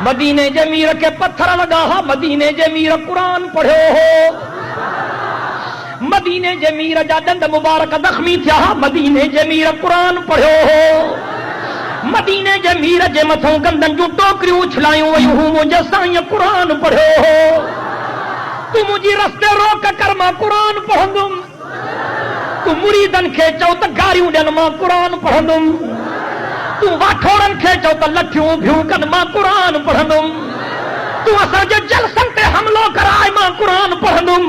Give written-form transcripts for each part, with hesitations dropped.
مدینے جے میر کے پتھر لگا ہا مدینے جے میر قرآن پڑھو ہو مدینے جے میر جا ڈنڈ مبارک زخمی تھیا ہا مدینے جے میر قرآن پڑھو ہو مدینے جے میر جے متھوں گندن جو ٹوکریوں اچھلائیوں ویوں ہوں مجھے سائیں قرآن پڑھو ہو تو مجھے رستے روک کر ماں قرآن پڑھندم تو مریدن کھیچو تا گاریوں ڈن ماں قرآن پڑھندم تو واٹھوڑن کھیچو تا لٹھیوں بھیوں کن ماں قرآن پڑھندم تو اصل جو جلسن تے حملوں کرائے ماں قرآن پڑھندم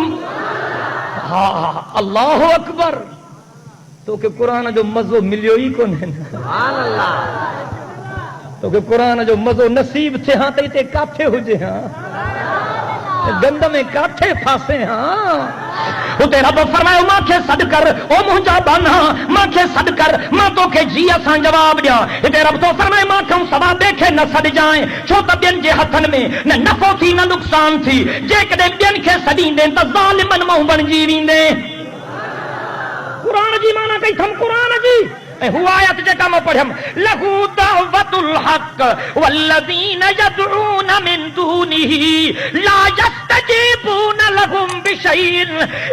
ہاں اللہ اکبر تو کہ قرآن جو مزو ملیو ہی کون ہے سبحان اللہ تو کہ قرآن جو مزو نصیب تھے ہاں تے کاتھے ہو جے ہاں گند میں کاتھے پھاسے ہاں وہ تیرا رب فرمائے ماں کے صد کر او مجھا بنا ماں کے صد کر ماں تو کے جی اساں جواب دیا تیرا رب تو فرمائے ماں کیوں سوا دیکھے نہ صد جائیں چھو تا بین جے ہتھن میں نہ نفع تھی نہ نقصان تھی جے کدے بین کے صدین دیں تا ظالمن موں بن جی ویندے قرآن جی مانا کئی تھم قرآن جی ہوا آیت جے کام پڑھم لہو دعوت الحق والذین یدعون من دونه لا یستجیبون لهم بشیء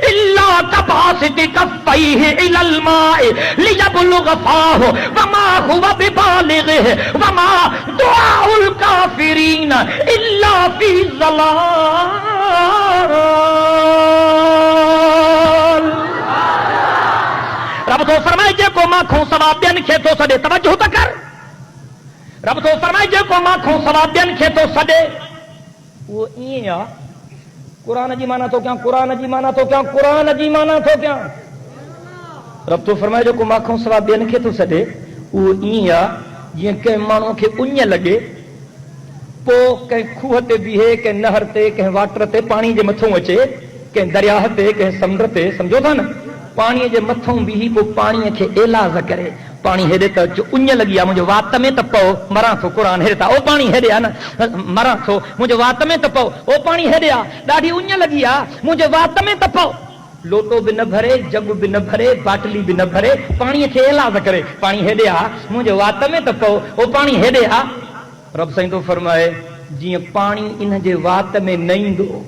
الا کباسط کفیہ الی الماء لیبلغ فاہ وما هو ببالغہ وما دعاء الکافرین الا فی ضلال رب تو فرمائے جے کو ماں کھوں ثواب دین کھے تو سدے توجہ تا کر رب تو فرمائے جے کو ماں کھوں ثواب دین کھے تو سدے وہ این یا قرآن جی مانا تو کیا قرآن جی مانا تو کیا قرآن جی مانا تو کیا رب تو فرمائے جو کو ماں کھوں ثواب دین کھے تو سدے وہ این یا یہ کہ مانوں کے انیا لگے پو کہیں کھوہ تے بیہے کہیں نہر تے کہیں واٹر تے پانی جے متھوں اچے کہیں دریاہ تے کہیں سمندر تے سمجھو تھا نا پانی جے متھوں بھی پو پانی کے علاج کرے پانی ہیڈے تو جو انج لگیا مجھے وات میں تپو مراں تو قرآن ہیڈتا او پانی ہیڈیا نا مراں تو مجھے وات میں تپو او پانی ہیڈیا ڈاڈی انج لگیا مجھے وات میں تپو لوٹو بھی نہ بھرے جگ بھی نہ بھرے باٹلی بھی نہ بھرے پانی کے علاج کرے پانی ہیڈیا مجھے وات میں تپو او پانی ہیڈیا رب سائیں تو فرمائے جی پانی ان جے وات میں نہیں دو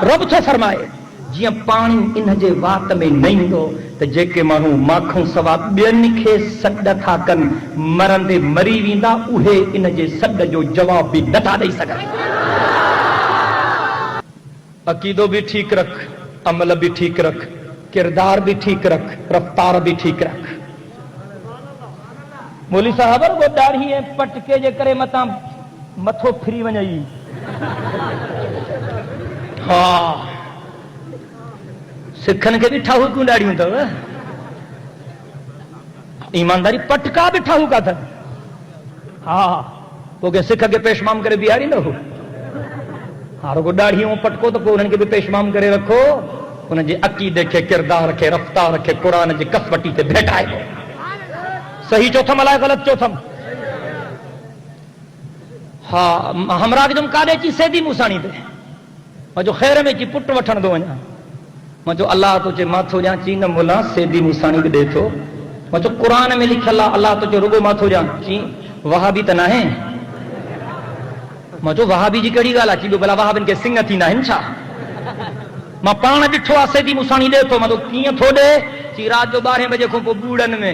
رب تو فرمائے جی پانی ان جے وات میں نہیں دو تو جے کے مانو ماکھوں سوا بین کے سڈ تھا کن مرندے مری ویندا اوہے ان جے سڈ جو جواب بھی نتا دئی سگے عقیدو بھی ٹھیک رکھ عمل بھی ٹھیک رکھ کردار بھی ٹھیک رکھ رفتار بھی ٹھیک رکھ مولی صاحب وہ داڑھی ہے پٹکے جے کرے متا متھو پھری ونجئی ہاں سکھن کے بھی ٹھاہو کیوں ڈاڑیوں تو ایمانداری پٹکا بھی ٹھاہو کا تھا ہاں وہ کہ سکھ کے پیشمام کرے بیاری نہ ہو ہاں کو ڈاڑیوں پٹکو تو انہوں کے بھی پیشمام کرے رکھو انہیں جی عقیدے کے کردار رکھے رفتار رکھے قرآن جی کسوٹی تے بھیٹائے کو صحیح چوتھم علائے غلط چوتھم ہاں ہمراہ جم کادے چی سیدھی موسانی دے اور جو خیر میں چی پٹ وٹھن دو وجہ مجھو اللہ تو چے ماتھو جان چین مولا سیدھی موسانی دے تو مجھو قرآن میں لکھ اللہ تو چے رگو ماتھو جان چین وہابی تنا ہے مجھو وہابی جی کڑی گالا چی بلا وہابن کے سنگتی نہ ہنچا ماں پان ڈٹھو سیدھی موسانی دے تو مجھو کین تھو دے چی رات جو 12 بجے کو بوڑن میں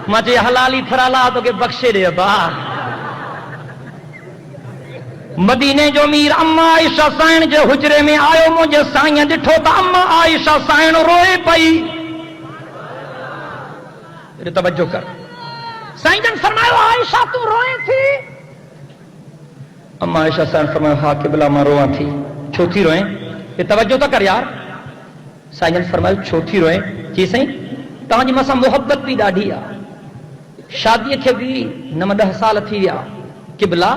مجھے حلالی پھرالا تو کہ بخشے دے با مدینے جو میر اما عائشہ سائن جو حجرے میں آئے مجھے سائیں ڈٹھو تا اما عائشہ سائن روئے پئی میرے توجہ کر سائن جن فرمائے عائشہ تو روئے تھی اما عائشہ سائن فرمائے ہاں قبلہ ماں روئے تھی چھوٹی روئیں یہ توجہ تا کر یار سائن جن فرمائے چھوٹی روئیں کی سائیں تانجی مسا محبت بھی ڈاڑھی آ شادی کے بھی 9-10 سال تھی ویا قبلہ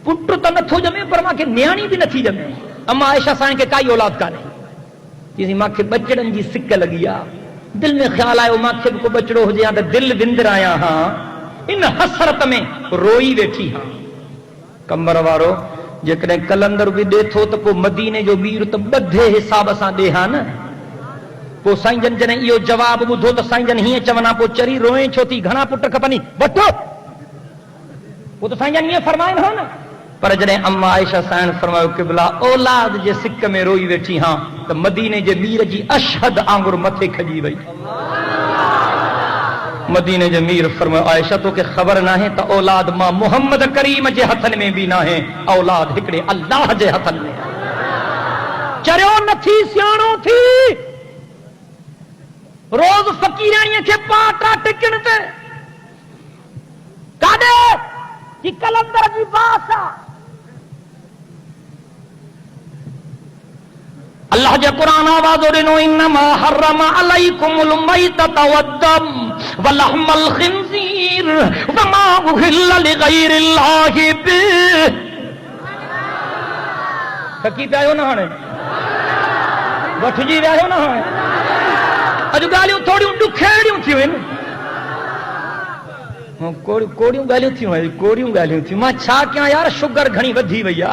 پٹر تو نتھو جمے پر ماں کے نیانی بھی نتھی جمے اما عائشہ سائن کے کائی اولاد کا نہیں جیسی ماں کے بچڑن جی سکھ لگی آ دل میں خیال آئے ماں کے کو بچڑو ہو جائے تو دل وندر آیا ہاں ان حسرت میں روئی بیٹھی ہاں کمبر وارو جکڑے کلندر بھی دے تھو تو کو مدینے جو بیر تو بدھے حساب ساں دے ہاں نا پو سائیں جن یہ جواب بدھو تو سائیں جن ہی چونا پو چری روئیں چھوتی گھنا پٹ کپنی بٹو وہ تو سائیں یہ فرمائن ہو نا، پر جڑے اما عائشہ سائن فرمایا قبلہ اولاد جے سکھ میں روئی ویٹھی ہاں تو مدینے جے میر جی اشہد آنگر متھے کھجی وئی. مدینے جے میر فرمایا عائشہ تو کہ خبر نہ ہے تو اولاد ماں محمد کریم جے ہتھن میں بھی نہ ہے، اولاد ہکڑے اللہ جے ہتھن میں. چریو نتھی سیاڻو تھی روز فقیرانی کے پاٹا ٹکن تے کاڈے کی کلندر جی باسا اللہ جے قرآن آواز ورنو انما حرم علیکم المیتۃ والدم ولحم الخنزیر وما اہل لغیر اللہ به. تھکی پیا ہو نہ ہنے وٹھ جی ویا ہو نہ ہنے اج گالیوں تھوڑیوں ڈکھیڑیوں تھیوں ہیں کوڑیوں گالیوں تھیوں ہیں کوڑیوں گالیوں تھیوں. ماں چھا کیا یار شوگر گھنی ودھی وئی آ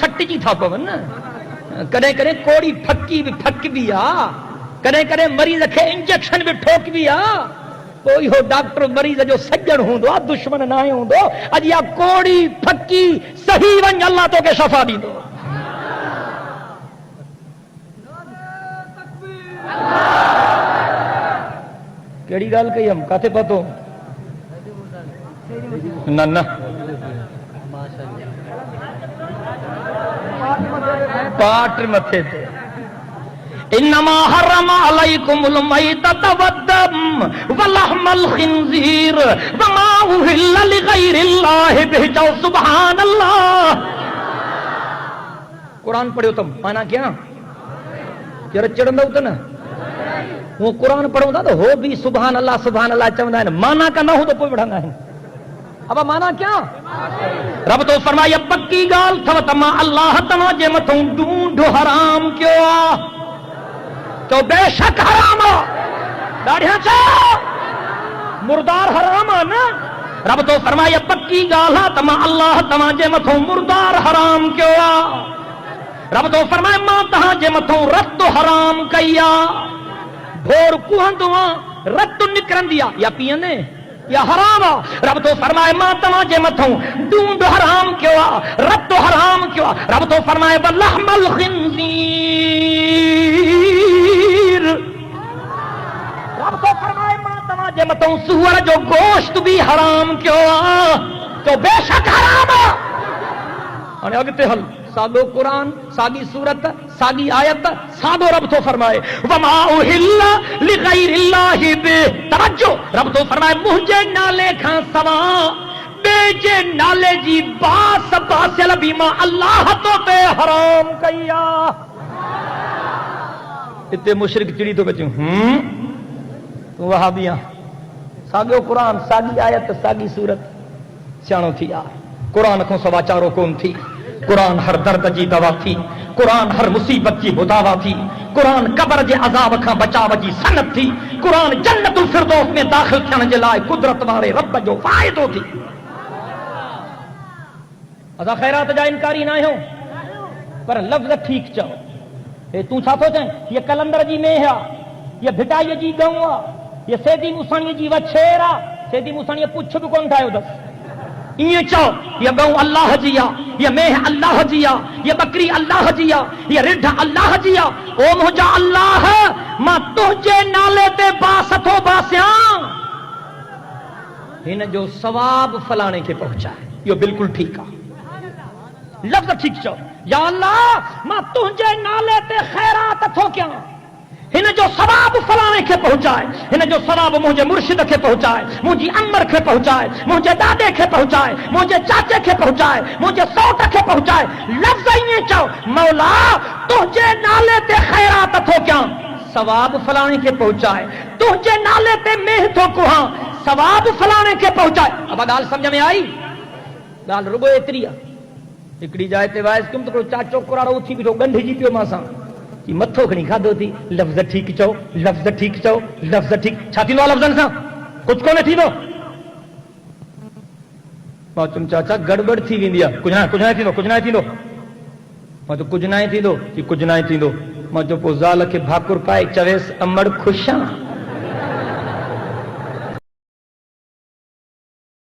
سٹجی تھا پون. کڏهن کڏهن کوڑی پھکی بھی پھک بھی آ، کڏهن کڏهن مریض کي انجيڪشن بھی ٺوڪ بھی آ. کوئی ہو ڈاکٹر مریض جو سجن ہوندو دشمن نہ ہوندو. اج یا کوڑی پھکی صحیح ون اللہ تو کے شفا ڏيندو. کیڑی گل کہی ہم کاتے پتو نہ نہ پاٹ متھے تے انما حرم علیکم المیتۃ والدم ولحم الخنزیر وما اہل لغیر اللہ به. سبحان اللہ. قرآن پڑھو تم مانا کیا چر چڑھندو تو نا وہ قرآن پڑھوں تھا تو ہو بھی سبحان اللہ چوندا ہے مانا کا نہ ہو تو کوئی بڑھانا ہے. اب مانا کیا رب تو فرمایا پکی گال تھو تما اللہ تما جے متھوں ڈونڈ حرام کیوں آ تو بے شک حرام آ داڑھیاں چا مردار حرام آ نا. رب تو فرمایا پکی گال تما اللہ تما جے متھوں مردار حرام کیوں آ. رب تو فرمایا ماں تہاں جے متھوں رت حرام کیا بھور کوہندو رت نکرندیا یا پیندے یا حرام. رب تو فرمائے ماں تماں جے متھوں ڈونڈ حرام کیوں آ رت حرام کیوں آ. رب تو فرمائے بلحم الخنزیر. رب تو فرمائے ماں تماں جے متھوں سور جو گوشت بھی حرام کیوں آ تو بے شک حرام آ. ہن اگتے حل ساگو قرآن ساگی صورت ساگی آیت ساگو رب تو فرمائے وما اہل لغیر اللہ به. توجہ رب تو فرمائے مجھے نالے کھاں سوا بے جے نالے جی باس باسل بیما اللہ تو تے حرام کیا. اتے مشرک چڑی تو بچوں وہابیاں ساگو قرآن ساگی آیت ساگی صورت سیاڻو تھی آ. قرآن کو سوا چاروں کون تھی. قرآن ہر درد جی دوا تھی. قرآن ہر مصیبت جی مداوا تھی. قرآن قبر جے عذاب کھاں بچاو جی سند تھی. قرآن جنت الفردوس میں داخل تھن جے لائے قدرت وارے رب جو فائدو تھی. ادا خیرات جا انکاری نہ ہو پر لفظ ٹھیک چو. اے تو چھا تو چیں یہ کلندر جی میں ہے یہ بھٹائی جی گوں یہ سیدی موسانی جی وچھیرا سیدی موسانی پچھ بھی کون ٹھایو دس یہ چاو یہ گوں اللہ جیا یہ میہ اللہ جیا یہ بکری اللہ جیا یہ رڈھ اللہ جیا. او مجھا اللہ ماں تجھے نالے تے باستو باسیاں ان جو ثواب فلانے کے پہنچا ہے. یہ بالکل ٹھیک ہے لفظ ٹھیک چاو یا اللہ ماں تجھے نالے تے خیرات تھو کیا ہن جو ثواب فلانے کے پہنچائے ہن جو ثواب مجھے مرشد کے پہنچائے مجھے امر کے پہنچائے مجھے دادے کے پہنچائے مجھے چاچے کے پہنچائے مجھے سوٹ کے پہنچائے. لفظ یہ چاہو مولا تجھے نالے تے خیرات تھو کیا ثواب فلانے کے پہنچائے تجھے نالے تے میہ تھو کوہاں ثواب فلانے کے پہنچائے. اب گال سمجھ میں آئی گال رگو ایتری ہکڑی جائے تے وائس کم تو چاچو کراڑو تھی بھی تو گنڈھی جی پیو ماساں کی متھو کھنی کھادو تھی. لفظ ٹھیک چو لفظ ٹھیک چو لفظ ٹھیک چھاتی نو لفظن سا کچھ کو نہ تھی دو تم چاچا گڑبڑ تھی ویندیا کچھ نہ تھی دو کچھ نہ تھی دو تو کچھ نہ تھی دو کہ کچھ نہ تھی دو جو پو زال کے بھاکر پائے چویس امڑ خوشاں